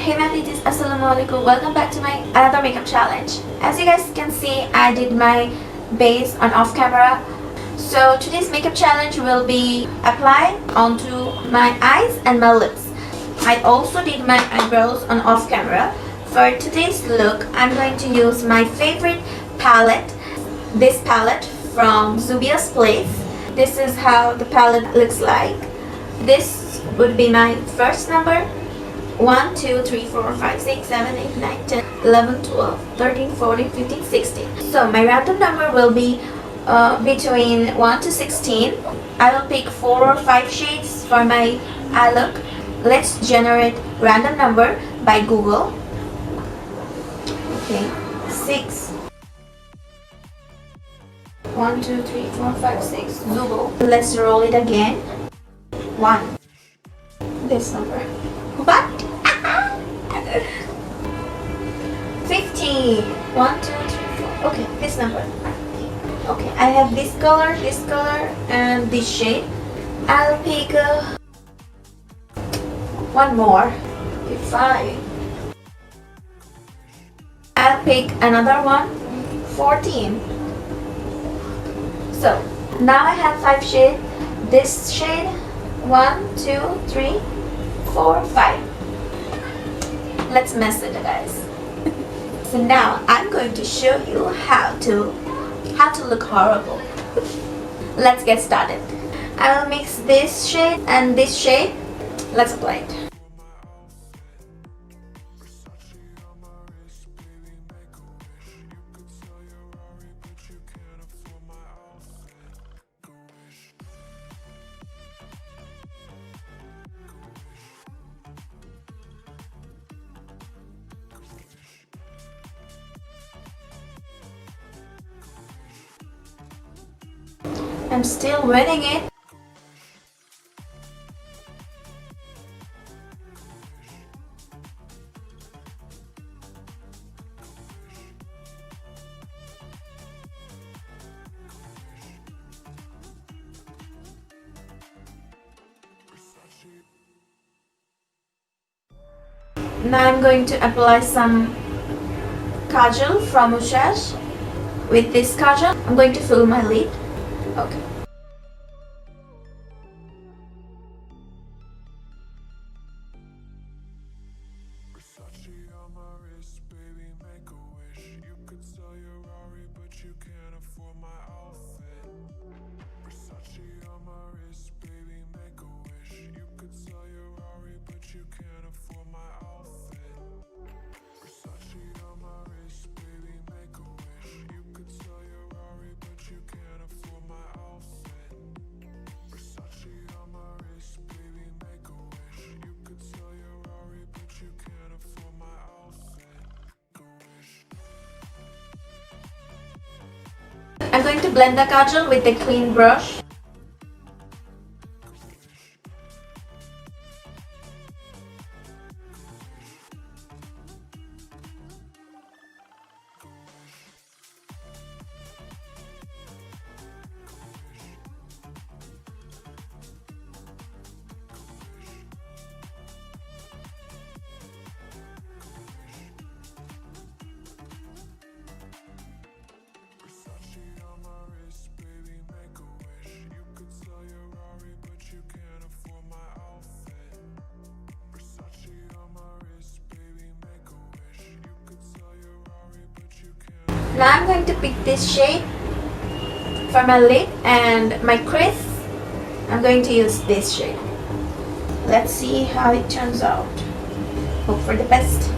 Hey my beauties, assalamualaikum. Welcome back to my another makeup challenge. As you guys can see, I did my base on off camera. So today's makeup challenge will be apply onto my eyes and my lips. I also did my eyebrows on off camera. For today's look, I'm going to use my favorite palette. This palette from Zubia's Place. This is how the palette looks like. This would be my first number. 1, 2, 3, 4, 5, 6, 7, 8, 9, 10, 11, 12, 13, 14, 15, 16. So my random number will be between 1 to 16. I will pick 4 or 5 shades for my eye look. Let's generate random number by Google. Okay, 6. 1, 2, 3, 4, 5, 6. Google. Let's roll it again. 1. This number. What? 15. 1, 2, 3, 4. Okay, this number. Okay, I have this color, and this shade. I'll pick one more. Okay, 5. I'll pick another one. 14. So now I have 5 shades. This shade. 1, 2, 3, 4, 5. Let's mess with it, guys. So now I'm going to show you how to look horrible. Let's get started. I will mix this shade and this shade. Let's apply it. I'm still wetting it. Now I'm going to apply some kajal from Ushash. With this kajal, I'm going to fill my lid. Okay. I'm going to blend the kajal with a clean brush. Now I'm going to pick this shade for my lid and my crease. I'm going to use this shade. Let's see how it turns out. Hope for the best.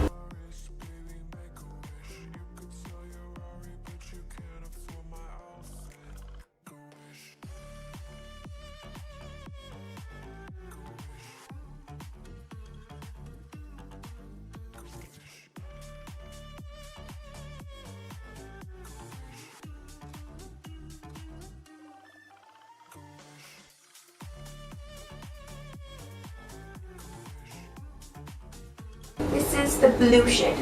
This is the blue shade.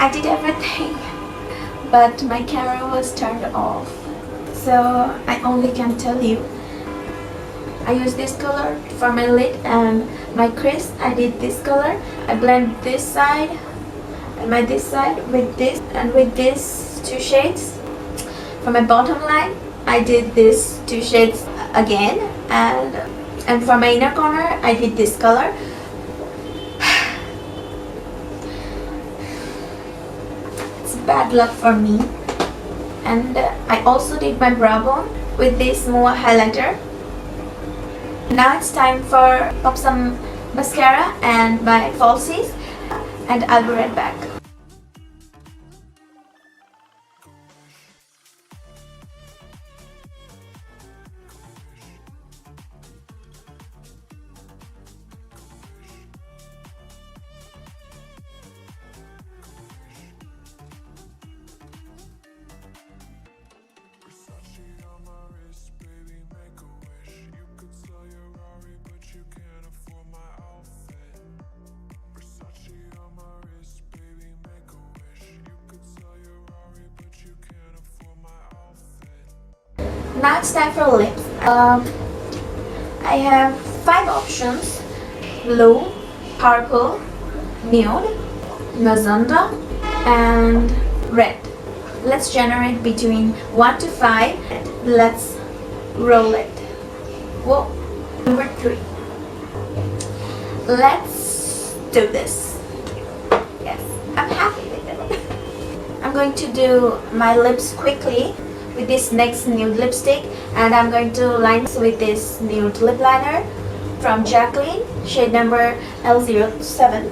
I did everything, but my camera was turned off. So I only can tell you. I use this color for my lid and my crease. I did this color. I blend this side and this side with this and with these two shades. For my bottom line, I did this two shades again, and for my inner corner, I did this color. It's bad luck for me. And I also did my brow bone with this MOA highlighter. Now it's time for pop some mascara and my falsies, and I'll be right back. Now it's time for lips. I have 5 options: blue, purple, nude, magenta, and red. Let's generate between 1 to 5. Let's roll it. Whoa. Number 3. Let's do this. Yes, I'm happy with it. I'm going to do my lips quickly with this NYX nude lipstick, and I'm going to line with this nude lip liner from Jacqueline, shade number L07.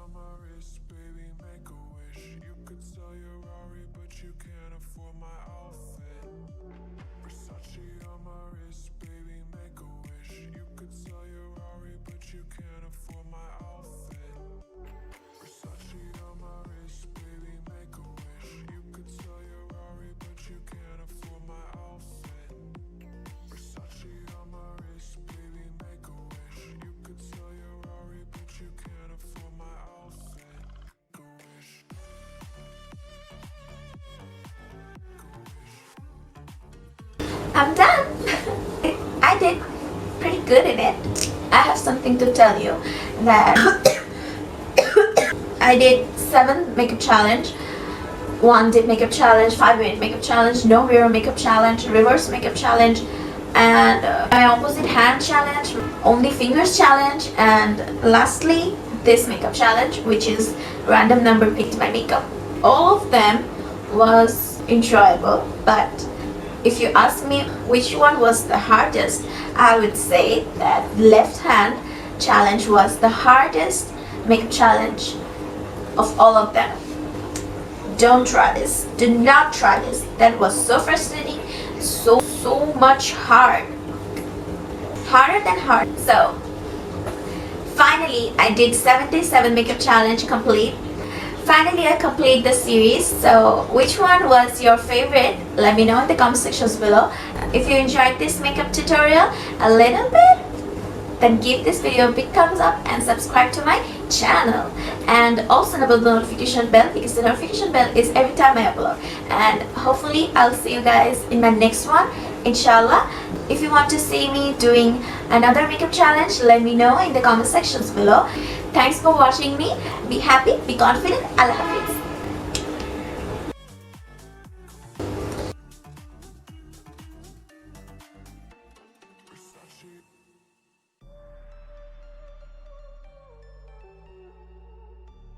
On my wrist, baby, make a wish. You could sell your Rari, but you can't afford my outfit. Versace on my wrist, baby, make a wish. You could sell your Rari, but you can't afford my outfit. Versace on my wrist, baby, make a wish. You could sell your Rari, but you can't afford my outfit. Versace on my wrist, baby, make a wish. You could sell your Rari, but you can't afford my outfit. I'm done. I did pretty good in it. I have something to tell you that I did 7 makeup challenge, 1 dip makeup challenge, 5-minute makeup challenge, no mirror makeup challenge, reverse makeup challenge, and my opposite hand challenge, only fingers challenge, and lastly this makeup challenge, which is random number picked by makeup. All of them was enjoyable, but if you ask me which one was the hardest, I would say that left hand challenge was the hardest makeup challenge of all of them. Don't try this. Do not try this. That was so frustrating, so much hard. Harder than hard. So finally I did 77 makeup challenge complete. Finally, I complete the series. So which one was your favorite? Let me know in the comment sections below. If you enjoyed this makeup tutorial a little bit, then give this video a big thumbs up and subscribe to my channel. And also enable the notification bell, because the notification bell is every time I upload. And hopefully I'll see you guys in my next one, inshallah. If you want to see me doing another makeup challenge, let me know in the comment sections below. Thanks for watching me. Be happy, be confident. Allah Hafiz.